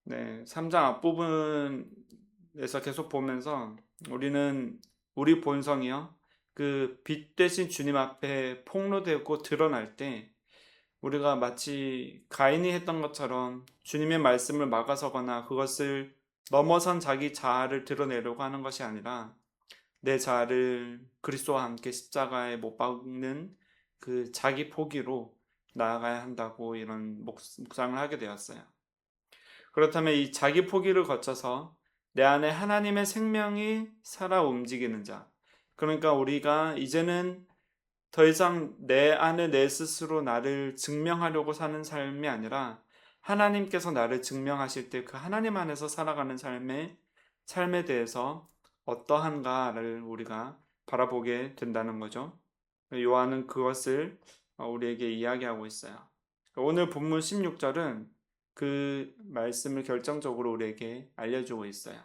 네, 3장 앞부분에서 계속 보면서 우리는 우리 본성이요, 그 빛 대신 주님 앞에 폭로되고 드러날 때 우리가 마치 가인이 했던 것처럼 주님의 말씀을 막아서거나 그것을 넘어선 자기 자아를 드러내려고 하는 것이 아니라 내 자아를 그리스도와 함께 십자가에 못 박는 그 자기 포기로 나아가야 한다고 이런 묵상을 하게 되었어요. 그렇다면 이 자기 포기를 거쳐서 내 안에 하나님의 생명이 살아 움직이는 자, 그러니까 우리가 이제는 더 이상 내 안에 내 스스로 나를 증명하려고 사는 삶이 아니라 하나님께서 나를 증명하실 때 그 하나님 안에서 살아가는 삶에 대해서 어떠한가를 우리가 바라보게 된다는 거죠. 요한은 그것을 우리에게 이야기하고 있어요. 오늘 본문 16절은 그 말씀을 결정적으로 우리에게 알려주고 있어요.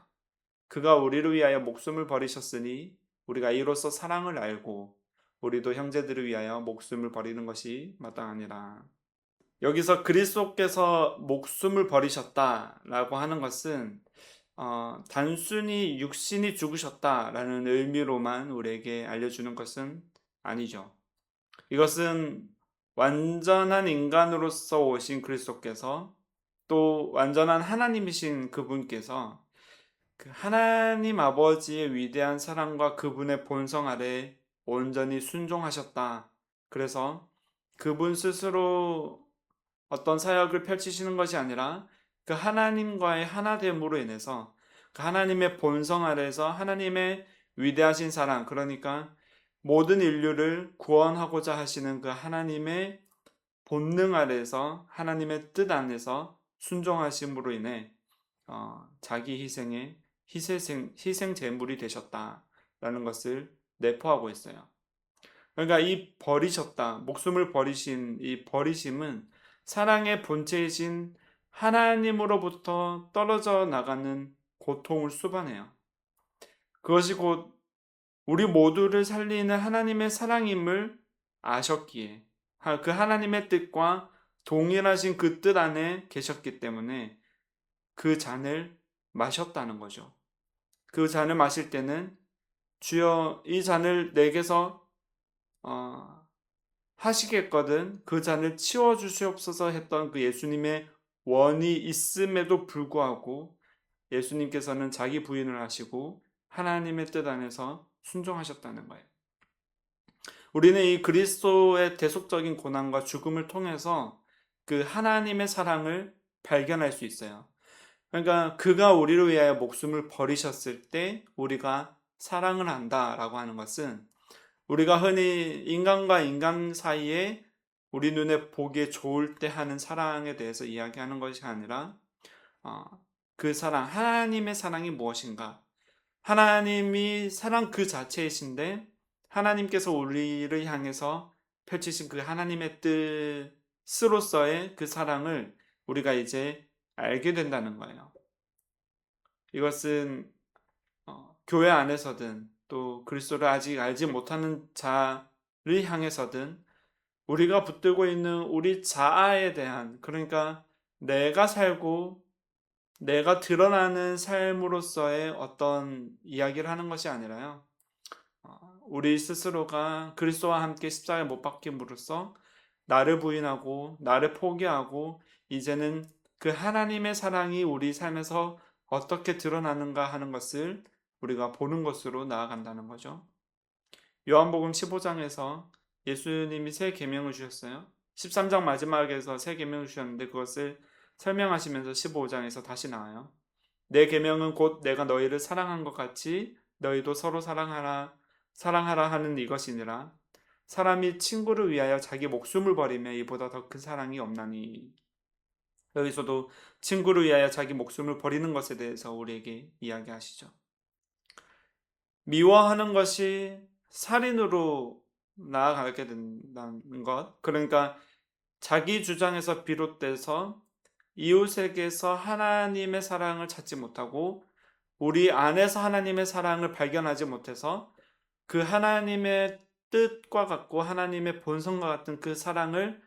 그가 우리를 위하여 목숨을 버리셨으니 우리가 이로써 사랑을 알고 우리도 형제들을 위하여 목숨을 버리는 것이 마땅하니라. 여기서 그리스도께서 목숨을 버리셨다라고 하는 것은 단순히 육신이 죽으셨다라는 의미로만 우리에게 알려주는 것은 아니죠. 이것은 완전한 인간으로서 오신 그리스도께서 또 완전한 하나님이신 그분께서 그 하나님 아버지의 위대한 사랑과 그분의 본성 아래 온전히 순종하셨다. 그래서 그분 스스로 어떤 사역을 펼치시는 것이 아니라 그 하나님과의 하나됨으로 인해서 그 하나님의 본성 아래에서 하나님의 위대하신 사랑, 그러니까 모든 인류를 구원하고자 하시는 그 하나님의 본능 아래에서 하나님의 뜻 안에서 순종하심으로 인해 자기 희생 제물이 되셨다라는 것을 내포하고 있어요. 그러니까 이 버리셨다, 목숨을 버리신 이 버리심은 사랑의 본체이신 하나님으로부터 떨어져 나가는 고통을 수반해요. 그것이 곧 우리 모두를 살리는 하나님의 사랑임을 아셨기에 그 하나님의 뜻과 동일하신 그 뜻 안에 계셨기 때문에 그 잔을 마셨다는 거죠. 그 잔을 마실 때는 주여 이 잔을 내게서 하시겠거든 그 잔을 치워주시옵소서 했던 그 예수님의 원이 있음에도 불구하고 예수님께서는 자기 부인을 하시고 하나님의 뜻 안에서 순종하셨다는 거예요. 우리는 이 그리스도의 대속적인 고난과 죽음을 통해서 그 하나님의 사랑을 발견할 수 있어요. 그러니까 그가 우리를 위하여 목숨을 버리셨을 때 우리가 사랑을 한다라고 하는 것은 우리가 흔히 인간과 인간 사이에 우리 눈에 보기에 좋을 때 하는 사랑에 대해서 이야기하는 것이 아니라 그 사랑, 하나님의 사랑이 무엇인가? 하나님이 사랑 그 자체이신데 하나님께서 우리를 향해서 펼치신 그 하나님의 뜻으로서의 그 사랑을 우리가 이제 알게 된다는 거예요. 이것은 교회 안에서든 또 그리스도를 아직 알지 못하는 자를 향해서든 우리가 붙들고 있는 우리 자아에 대한, 그러니까 내가 살고 내가 드러나는 삶으로서의 어떤 이야기를 하는 것이 아니라요, 우리 스스로가 그리스도와 함께 십자가에 못 박힘으로써 나를 부인하고 나를 포기하고 이제는 그 하나님의 사랑이 우리 삶에서 어떻게 드러나는가 하는 것을 우리가 보는 것으로 나아간다는 거죠. 요한복음 15장에서 예수님이 새 계명을 주셨어요. 13장 마지막에서 새 계명을 주셨는데 그것을 설명하시면서 15장에서 다시 나와요. 내 계명은 곧 내가 너희를 사랑한 것 같이 너희도 서로 사랑하라 하는 이것이니라. 사람이 친구를 위하여 자기 목숨을 버리며 이보다 더 큰 사랑이 없나니. 여기서도 친구를 위하여 자기 목숨을 버리는 것에 대해서 우리에게 이야기하시죠. 미워하는 것이 살인으로 나아가게 된다는 것, 그러니까 자기 주장에서 비롯돼서 이웃에게서 하나님의 사랑을 찾지 못하고 우리 안에서 하나님의 사랑을 발견하지 못해서 그 하나님의 뜻과 같고 하나님의 본성과 같은 그 사랑을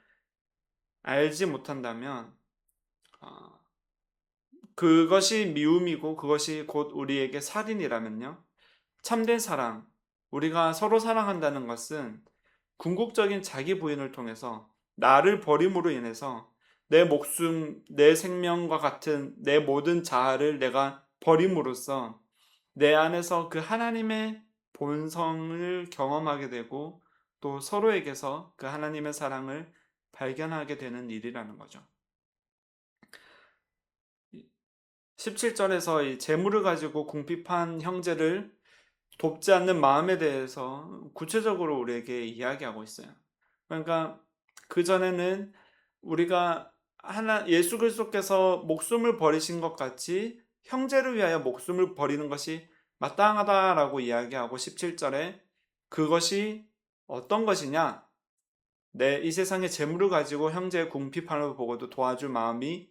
알지 못한다면 그것이 미움이고 그것이 곧 우리에게 살인이라면요. 참된 사랑, 우리가 서로 사랑한다는 것은 궁극적인 자기 부인을 통해서 나를 버림으로 인해서 내 목숨, 내 생명과 같은 내 모든 자아를 내가 버림으로써 내 안에서 그 하나님의 본성을 경험하게 되고 또 서로에게서 그 하나님의 사랑을 발견하게 되는 일이라는 거죠. 17절에서 이 재물을 가지고 궁핍한 형제를 돕지 않는 마음에 대해서 구체적으로 우리에게 이야기하고 있어요. 그러니까 그전에는 우리가 예수 그리스도께서 목숨을 버리신 것 같이 형제를 위하여 목숨을 버리는 것이 마땅하다라고 이야기하고 17절에 그것이 어떤 것이냐? 내 이 세상의 재물을 가지고 형제의 궁핍함을 보고도 도와줄 마음을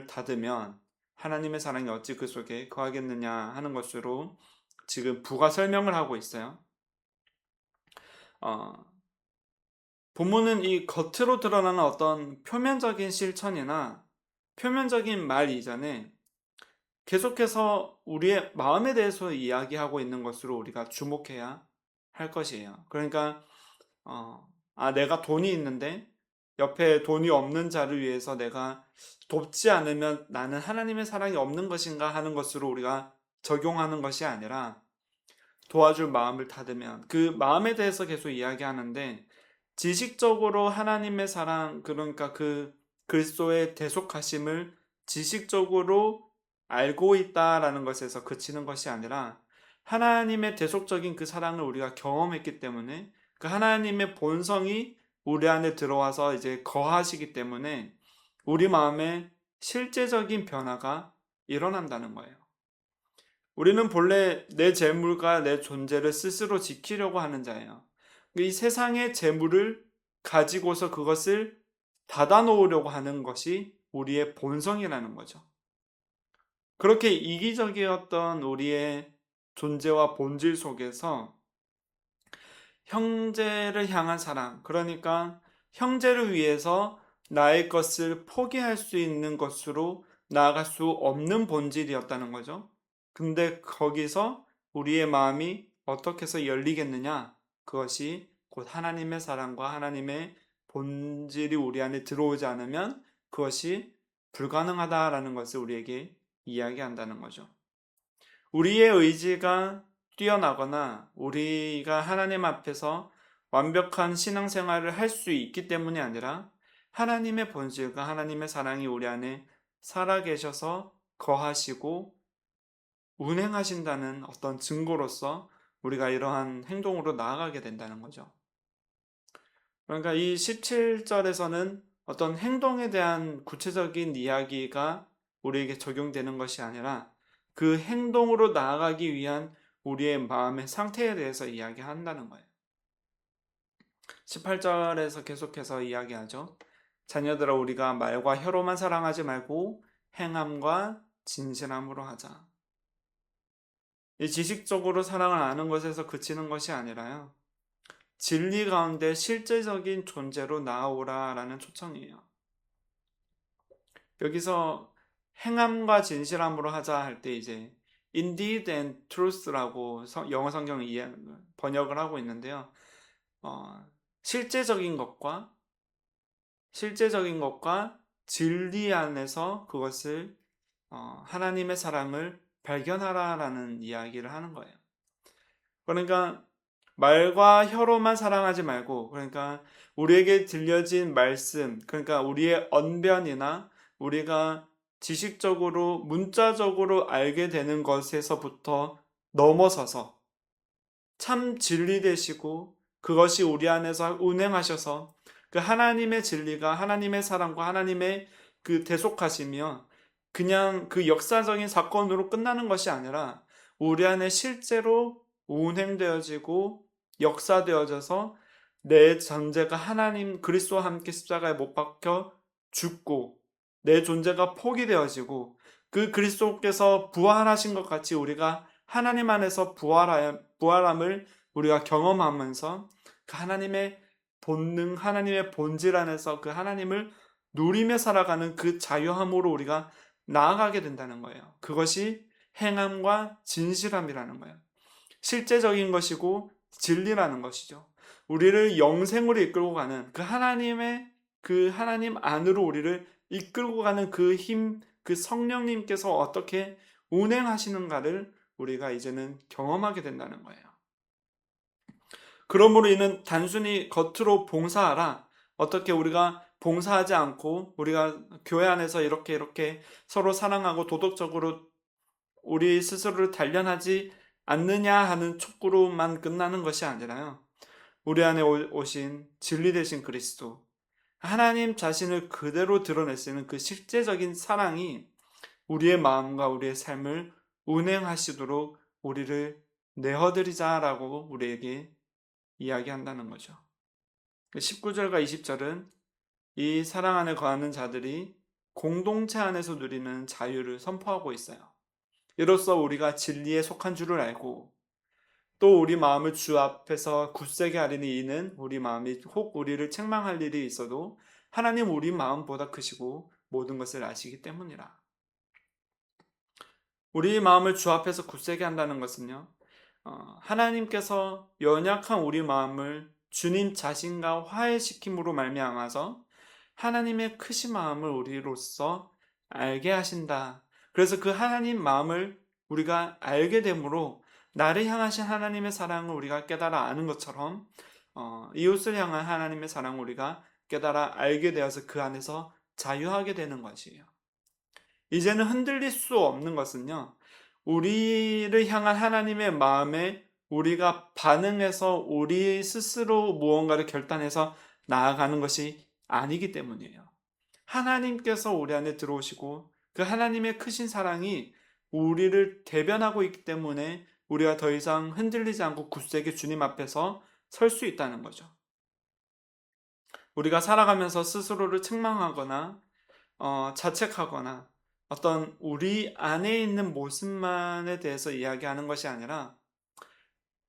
닫으면 하나님의 사랑이 어찌 그 속에 거하겠느냐 하는 것으로 지금 부가 설명을 하고 있어요. 본문은 이 겉으로 드러나는 어떤 표면적인 실천이나 표면적인 말 이전에 계속해서 우리의 마음에 대해서 이야기하고 있는 것으로 우리가 주목해야 할 것이에요. 그러니까 내가 돈이 있는데 옆에 돈이 없는 자를 위해서 내가 돕지 않으면 나는 하나님의 사랑이 없는 것인가 하는 것으로 우리가 적용하는 것이 아니라 도와줄 마음을 닫으면 그 마음에 대해서 계속 이야기하는데 지식적으로 하나님의 사랑, 그러니까 그 그리스도의 대속하심을 지식적으로 알고 있다라는 것에서 그치는 것이 아니라 하나님의 대속적인 그 사랑을 우리가 경험했기 때문에 그 하나님의 본성이 우리 안에 들어와서 이제 거하시기 때문에 우리 마음에 실제적인 변화가 일어난다는 거예요. 우리는 본래 내 재물과 내 존재를 스스로 지키려고 하는 자예요. 이 세상의 재물을 가지고서 그것을 닫아놓으려고 하는 것이 우리의 본성이라는 거죠. 그렇게 이기적이었던 우리의 존재와 본질 속에서 형제를 향한 사랑, 그러니까 형제를 위해서 나의 것을 포기할 수 있는 것으로 나아갈 수 없는 본질이었다는 거죠. 근데 거기서 우리의 마음이 어떻게 해서 열리겠느냐? 그것이 곧 하나님의 사랑과 하나님의 본질이 우리 안에 들어오지 않으면 그것이 불가능하다라는 것을 우리에게 이야기한다는 거죠. 우리의 의지가 뛰어나거나 우리가 하나님 앞에서 완벽한 신앙생활을 할 수 있기 때문이 아니라 하나님의 본질과 하나님의 사랑이 우리 안에 살아계셔서 거하시고 운행하신다는 어떤 증거로서 우리가 이러한 행동으로 나아가게 된다는 거죠. 그러니까 이 17절에서는 어떤 행동에 대한 구체적인 이야기가 우리에게 적용되는 것이 아니라 그 행동으로 나아가기 위한 우리의 마음의 상태에 대해서 이야기한다는 거예요. 18절에서 계속해서 이야기하죠. 자녀들아, 우리가 말과 혀로만 사랑하지 말고 행함과 진실함으로 하자. 이 지식적으로 사랑을 아는 것에서 그치는 것이 아니라요, 진리 가운데 실제적인 존재로 나아오라라는 초청이에요. 여기서 행함과 진실함으로 하자 할 때 이제 indeed and truth라고 영어 성경 번역을 하고 있는데요. 실제적인 것과 진리 안에서 그것을 하나님의 사랑을 발견하라라는 이야기를 하는 거예요. 그러니까 말과 혀로만 사랑하지 말고, 그러니까 우리에게 들려진 말씀, 그러니까 우리의 언변이나 우리가 지식적으로 문자적으로 알게 되는 것에서부터 넘어서서 참 진리 되시고 그것이 우리 안에서 운행하셔서 그 하나님의 진리가 하나님의 사랑과 하나님의 그 대속하시며 그냥 그 역사적인 사건으로 끝나는 것이 아니라 우리 안에 실제로 운행되어지고 역사되어져서 내 존재가 하나님 그리스도와 함께 십자가에 못 박혀 죽고 내 존재가 포기되어지고 그 그리스도께서 부활하신 것 같이 우리가 하나님 안에서 부활함을 우리가 경험하면서 그 하나님의 본능, 하나님의 본질 안에서 그 하나님을 누리며 살아가는 그 자유함으로 우리가 나아가게 된다는 거예요. 그것이 행함과 진실함이라는 거예요. 실제적인 것이고 진리라는 것이죠. 우리를 영생으로 이끌고 가는 그 하나님 안으로 우리를 이끌고 가는 그 힘, 그 성령님께서 어떻게 운행하시는가를 우리가 이제는 경험하게 된다는 거예요. 그러므로 이는 단순히 겉으로 봉사하라, 어떻게 우리가 봉사하지 않고 우리가 교회 안에서 이렇게 서로 사랑하고 도덕적으로 우리 스스로를 단련하지 않느냐 하는 촉구로만 끝나는 것이 아니라요, 우리 안에 오신 진리 되신 그리스도, 하나님 자신을 그대로 드러낼 수 있는 그 실제적인 사랑이 우리의 마음과 우리의 삶을 운행하시도록 우리를 내어드리자라고 우리에게 이야기한다는 거죠. 19절과 20절은 이 사랑 안에 거하는 자들이 공동체 안에서 누리는 자유를 선포하고 있어요. 이로써 우리가 진리에 속한 줄을 알고 또 우리 마음을 주 앞에서 굳세게 하리니 이는 우리 마음이 혹 우리를 책망할 일이 있어도 하나님 우리 마음보다 크시고 모든 것을 아시기 때문이라. 우리 마음을 주 앞에서 굳세게 한다는 것은요, 하나님께서 연약한 우리 마음을 주님 자신과 화해시킴으로 말미암아서 하나님의 크신 마음을 우리로서 알게 하신다. 그래서 그 하나님 마음을 우리가 알게 되므로 나를 향하신 하나님의 사랑을 우리가 깨달아 아는 것처럼 이웃을 향한 하나님의 사랑을 우리가 깨달아 알게 되어서 그 안에서 자유하게 되는 것이에요. 이제는 흔들릴 수 없는 것은요, 우리를 향한 하나님의 마음에 우리가 반응해서 우리 스스로 무언가를 결단해서 나아가는 것이 아니기 때문이에요. 하나님께서 우리 안에 들어오시고 그 하나님의 크신 사랑이 우리를 대변하고 있기 때문에 우리가 더 이상 흔들리지 않고 굳세게 주님 앞에서 설 수 있다는 거죠. 우리가 살아가면서 스스로를 책망하거나 자책하거나 어떤 우리 안에 있는 모습만에 대해서 이야기하는 것이 아니라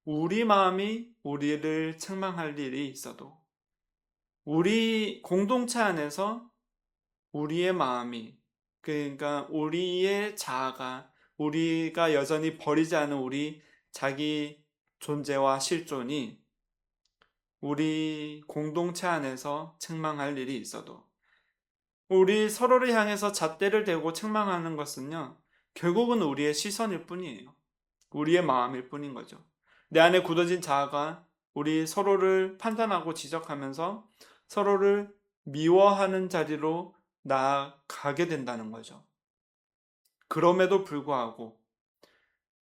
우리 마음이 우리를 책망할 일이 있어도 우리 공동체 안에서 우리의 마음이, 그러니까 우리의 자아가, 우리가 여전히 버리지 않은 우리 자기 존재와 실존이 우리 공동체 안에서 책망할 일이 있어도 우리 서로를 향해서 잣대를 대고 책망하는 것은요, 결국은 우리의 시선일 뿐이에요. 우리의 마음일 뿐인 거죠. 내 안에 굳어진 자아가 우리 서로를 판단하고 지적하면서 서로를 미워하는 자리로 나아가게 된다는 거죠. 그럼에도 불구하고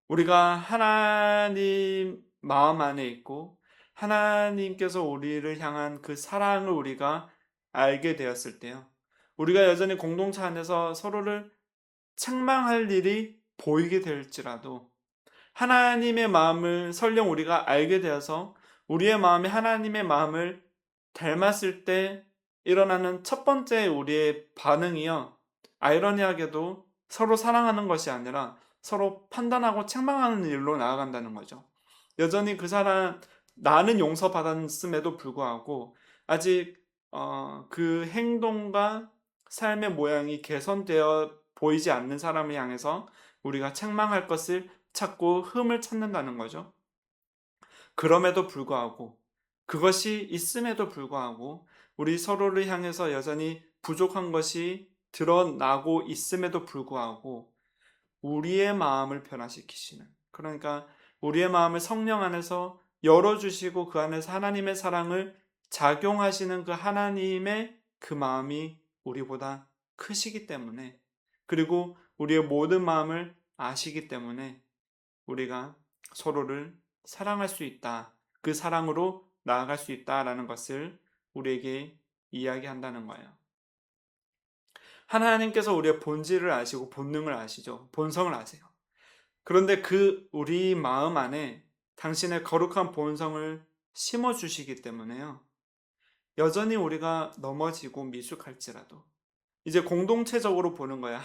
우리가 하나님 마음 안에 있고 하나님께서 우리를 향한 그 사랑을 우리가 알게 되었을 때요, 우리가 여전히 공동체 안에서 서로를 책망할 일이 보이게 될지라도 하나님의 마음을 설령 우리가 알게 되어서 우리의 마음이 하나님의 마음을 닮았을 때 일어나는 첫 번째 우리의 반응이요, 아이러니하게도 서로 사랑하는 것이 아니라 서로 판단하고 책망하는 일로 나아간다는 거죠. 여전히 그 사람, 나는 용서받았음에도 불구하고 아직 그 행동과 삶의 모양이 개선되어 보이지 않는 사람을 향해서 우리가 책망할 것을 찾고 흠을 찾는다는 거죠. 그럼에도 불구하고, 그것이 있음에도 불구하고 우리 서로를 향해서 여전히 부족한 것이 드러나고 있음에도 불구하고 우리의 마음을 변화시키시는, 그러니까 우리의 마음을 성령 안에서 열어주시고 그 안에서 하나님의 사랑을 작용하시는 그 하나님의 그 마음이 우리보다 크시기 때문에, 그리고 우리의 모든 마음을 아시기 때문에 우리가 서로를 사랑할 수 있다, 그 사랑으로 나아갈 수 있다라는 것을 우리에게 이야기한다는 거예요. 하나님께서 우리의 본질을 아시고 본능을 아시죠. 본성을 아세요. 그런데 그 우리 마음 안에 당신의 거룩한 본성을 심어주시기 때문에요, 여전히 우리가 넘어지고 미숙할지라도 이제 공동체적으로 보는 거예요.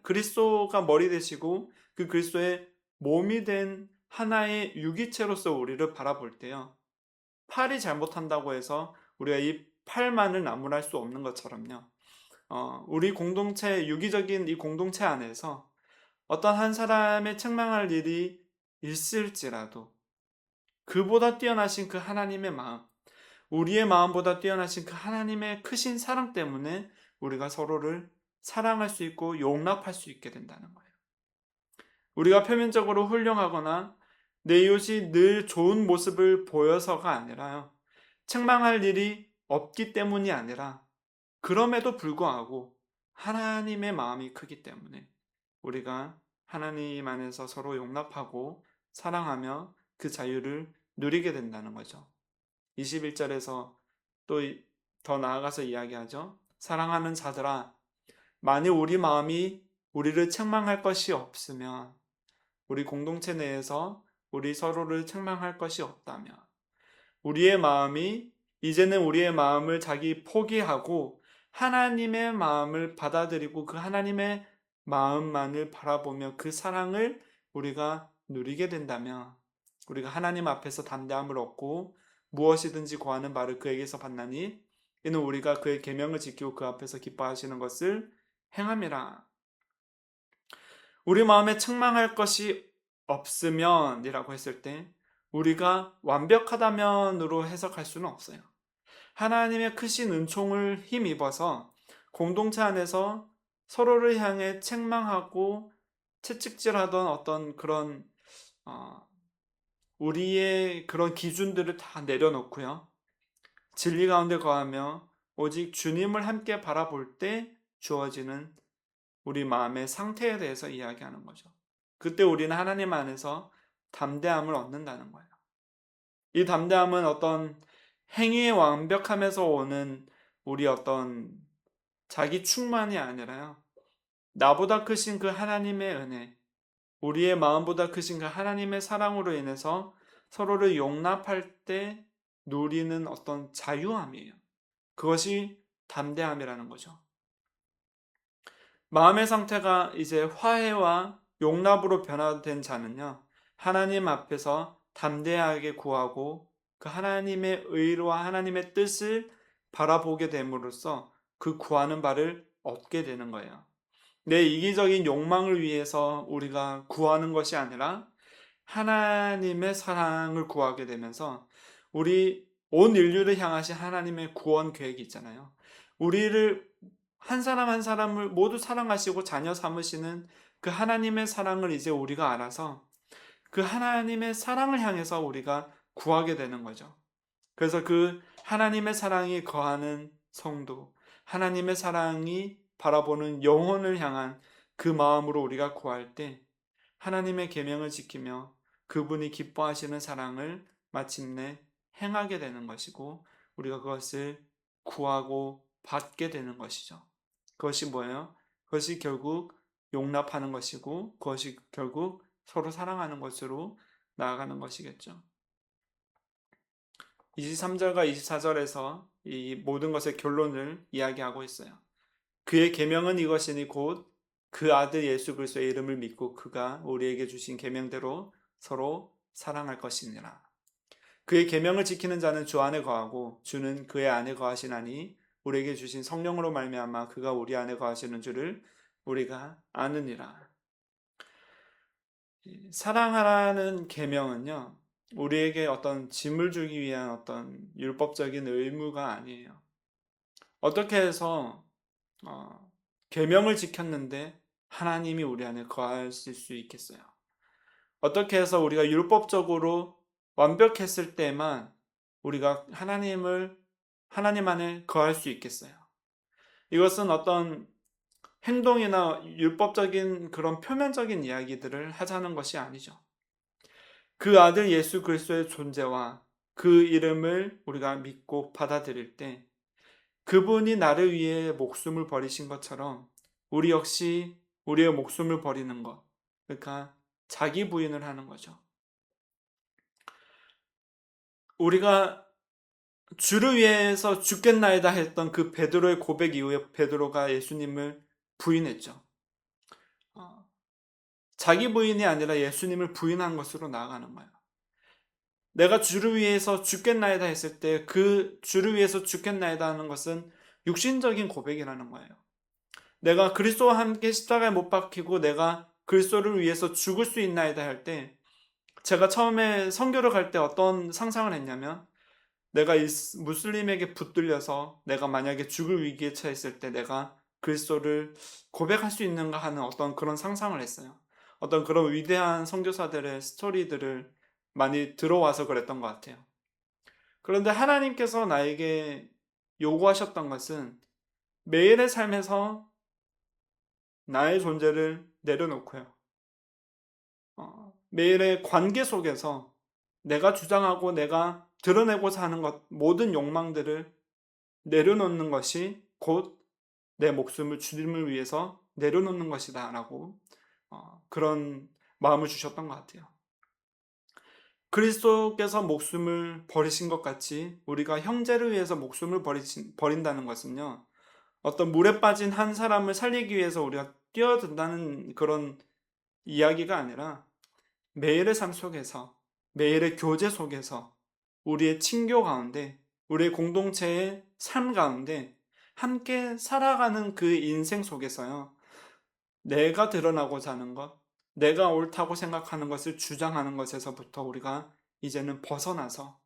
그리스도가 머리 되시고 그 그리스도의 몸이 된 하나의 유기체로서 우리를 바라볼 때요. 팔이 잘못한다고 해서 우리가 이 팔만을 나무랄 수 없는 것처럼요. 우리 공동체, 유기적인 이 공동체 안에서 어떤 한 사람의 책망할 일이 있을지라도 그보다 뛰어나신 그 하나님의 마음, 우리의 마음보다 뛰어나신 그 하나님의 크신 사랑 때문에 우리가 서로를 사랑할 수 있고 용납할 수 있게 된다는 거예요. 우리가 표면적으로 훌륭하거나 내 이웃이 늘 좋은 모습을 보여서가 아니라요. 책망할 일이 없기 때문이 아니라 그럼에도 불구하고 하나님의 마음이 크기 때문에 우리가 하나님 안에서 서로 용납하고 사랑하며 그 자유를 누리게 된다는 거죠. 21절에서 또 더 나아가서 이야기하죠. 사랑하는 자들아, 만일 우리 마음이 우리를 책망할 것이 없으면, 우리 공동체 내에서 우리 서로를 책망할 것이 없다면, 우리의 마음이 이제는 우리의 마음을 자기 포기하고 하나님의 마음을 받아들이고 그 하나님의 마음만을 바라보며 그 사랑을 우리가 누리게 된다면 우리가 하나님 앞에서 담대함을 얻고 무엇이든지 구하는 바를 그에게서 받나니 이는 우리가 그의 계명을 지키고 그 앞에서 기뻐하시는 것을 행함이라. 우리 마음에 책망할 것이 없으면 이라고 했을 때 우리가 완벽하다면으로 해석할 수는 없어요. 하나님의 크신 은총을 힘입어서 공동체 안에서 서로를 향해 책망하고 채찍질하던 어떤 그런 우리의 그런 기준들을 다 내려놓고요. 진리 가운데 거하며 오직 주님을 함께 바라볼 때 주어지는 우리 마음의 상태에 대해서 이야기하는 거죠. 그때 우리는 하나님 안에서 담대함을 얻는다는 거예요. 이 담대함은 어떤 행위의 완벽함에서 오는 우리 어떤 자기 충만이 아니라요. 나보다 크신 그 하나님의 은혜, 우리의 마음보다 크신 그 하나님의 사랑으로 인해서 서로를 용납할 때 누리는 어떤 자유함이에요. 그것이 담대함이라는 거죠. 마음의 상태가 이제 화해와 용납으로 변화된 자는요, 하나님 앞에서 담대하게 구하고 그 하나님의 의와 하나님의 뜻을 바라보게 됨으로써 그 구하는 바를 얻게 되는 거예요. 내 이기적인 욕망을 위해서 우리가 구하는 것이 아니라 하나님의 사랑을 구하게 되면서 우리 온 인류를 향하신 하나님의 구원 계획이 있잖아요. 우리를 한 사람 한 사람을 모두 사랑하시고 자녀 삼으시는 그 하나님의 사랑을 이제 우리가 알아서 그 하나님의 사랑을 향해서 우리가 구하게 되는 거죠. 그래서 그 하나님의 사랑이 거하는 성도, 하나님의 사랑이 바라보는 영혼을 향한 그 마음으로 우리가 구할 때 하나님의 계명을 지키며 그분이 기뻐하시는 사랑을 마침내 행하게 되는 것이고 우리가 그것을 구하고 받게 되는 것이죠. 그것이 뭐예요? 그것이 결국 용납하는 것이고 그것이 결국 서로 사랑하는 것으로 나아가는 것이겠죠. 23절과 24절에서 이 모든 것의 결론을 이야기하고 있어요. 그의 계명은 이것이니 곧 그 아들 예수 그리스도의 이름을 믿고 그가 우리에게 주신 계명대로 서로 사랑할 것이니라. 그의 계명을 지키는 자는 주 안에 거하고 주는 그의 안에 거하시나니 우리에게 주신 성령으로 말미암아 그가 우리 안에 거하시는 줄을 우리가 아느니라. 사랑하라는 계명은요, 우리에게 어떤 짐을 주기 위한 어떤 율법적인 의무가 아니에요. 어떻게 해서 계명을 지켰는데 하나님이 우리 안에 거하실 수 있겠어요? 어떻게 해서 우리가 율법적으로 완벽했을 때만 우리가 하나님 안에 거할 수 있겠어요? 이것은 어떤 행동이나 율법적인 그런 표면적인 이야기들을 하자는 것이 아니죠. 그 아들 예수 그리스도의 존재와 그 이름을 우리가 믿고 받아들일 때 그분이 나를 위해 목숨을 버리신 것처럼 우리 역시 우리의 목숨을 버리는 것, 그러니까 자기 부인을 하는 거죠. 우리가 주를 위해서 죽겠나이다 했던 그 베드로의 고백 이후에 베드로가 예수님을 부인했죠. 자기 부인이 아니라 예수님을 부인한 것으로 나아가는 거예요. 내가 주를 위해서 죽겠나이다 했을 때 그 주를 위해서 죽겠나이다 하는 것은 육신적인 고백이라는 거예요. 내가 그리스도와 함께 십자가에 못 박히고 내가 그리스도를 위해서 죽을 수 있나이다 할 때, 제가 처음에 선교를 갈 때 어떤 상상을 했냐면, 내가 무슬림에게 붙들려서 내가 만약에 죽을 위기에 처했을 때 내가 그리스도를 고백할 수 있는가 하는 어떤 그런 상상을 했어요. 어떤 그런 위대한 선교사들의 스토리들을 많이 들어와서 그랬던 것 같아요. 그런데 하나님께서 나에게 요구하셨던 것은 매일의 삶에서 나의 존재를 내려놓고요. 매일의 관계 속에서 내가 주장하고 내가 드러내고자 하는 것, 모든 욕망들을 내려놓는 것이 곧 내 목숨을 주님을 위해서 내려놓는 것이다 라고 그런 마음을 주셨던 것 같아요. 그리스도께서 목숨을 버리신 것 같이 우리가 형제를 위해서 목숨을 버린다는 것은요, 어떤 물에 빠진 한 사람을 살리기 위해서 우리가 뛰어든다는 그런 이야기가 아니라 매일의 삶 속에서, 매일의 교제 속에서, 우리의 친교 가운데, 우리의 공동체의 삶 가운데 함께 살아가는 그 인생 속에서요, 내가 드러나고자 하는 것, 내가 옳다고 생각하는 것을 주장하는 것에서부터 우리가 이제는 벗어나서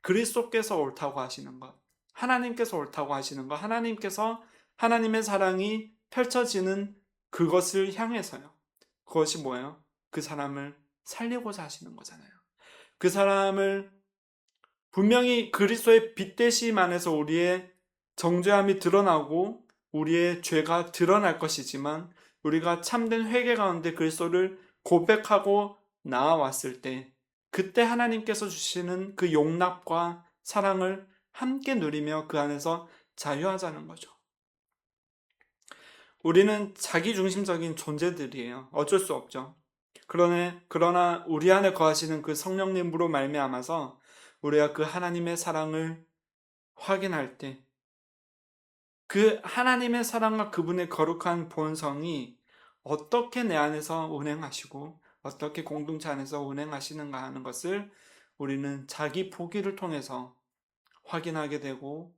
그리스도께서 옳다고 하시는 것, 하나님께서 옳다고 하시는 것, 하나님께서 하나님의 사랑이 펼쳐지는 그것을 향해서요. 그것이 뭐예요? 그 사람을 살리고자 하시는 거잖아요. 그 사람을 분명히 그리스도의 빛 되심 안에서 우리의 정죄함이 드러나고 우리의 죄가 드러날 것이지만, 우리가 참된 회개 가운데 그리스도를 고백하고 나아왔을 때 그때 하나님께서 주시는 그 용납과 사랑을 함께 누리며 그 안에서 자유하자는 거죠. 우리는 자기중심적인 존재들이에요. 어쩔 수 없죠. 그러나 우리 안에 거하시는 그 성령님으로 말미암아서 우리가 그 하나님의 사랑을 확인할 때, 그 하나님의 사랑과 그분의 거룩한 본성이 어떻게 내 안에서 운행하시고 어떻게 공동체 안에서 운행하시는가 하는 것을 우리는 자기 보기를 통해서 확인하게 되고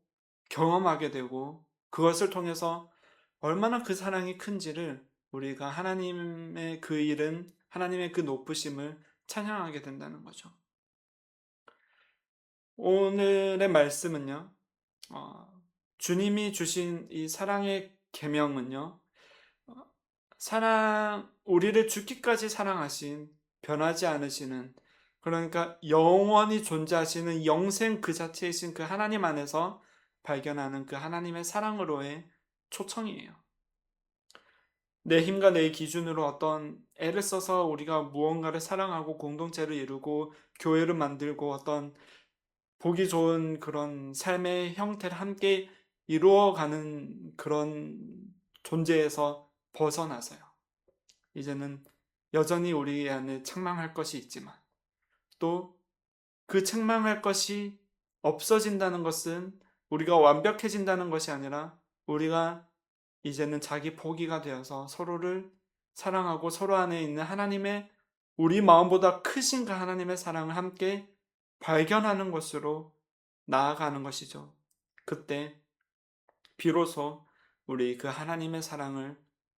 경험하게 되고, 그것을 통해서 얼마나 그 사랑이 큰지를 우리가 하나님의 그 일은, 하나님의 그 높으심을 찬양하게 된다는 거죠. 오늘의 말씀은요, 주님이 주신 이 사랑의 계명은요, 우리를 죽기까지 사랑하신, 변하지 않으시는, 그러니까 영원히 존재하시는 영생 그 자체이신 그 하나님 안에서 발견하는 그 하나님의 사랑으로의 초청이에요. 내 힘과 내 기준으로 어떤 애를 써서 우리가 무언가를 사랑하고 공동체를 이루고 교회를 만들고 어떤 보기 좋은 그런 삶의 형태를 함께 이루어가는 그런 존재에서 벗어나서요, 이제는 여전히 우리 안에 책망할 것이 있지만, 또 그 책망할 것이 없어진다는 것은 우리가 완벽해진다는 것이 아니라 우리가 이제는 자기 포기가 되어서 서로를 사랑하고 서로 안에 있는 하나님의, 우리 마음보다 크신 그 하나님의 사랑을 함께 발견하는 것으로 나아가는 것이죠. 그때 비로소 우리 그 하나님의 사랑을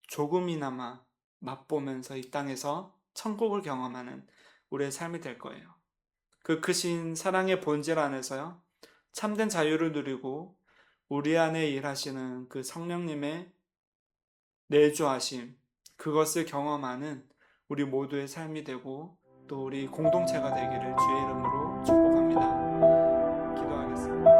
조금이나마 맛보면서 이 땅에서 천국을 경험하는 우리의 삶이 될 거예요. 그 크신 사랑의 본질 안에서요, 참된 자유를 누리고 우리 안에 일하시는 그 성령님의 내주하심, 그것을 경험하는 우리 모두의 삶이 되고 또 우리 공동체가 되기를 주의 이름으로 축복합니다. 기도하겠습니다.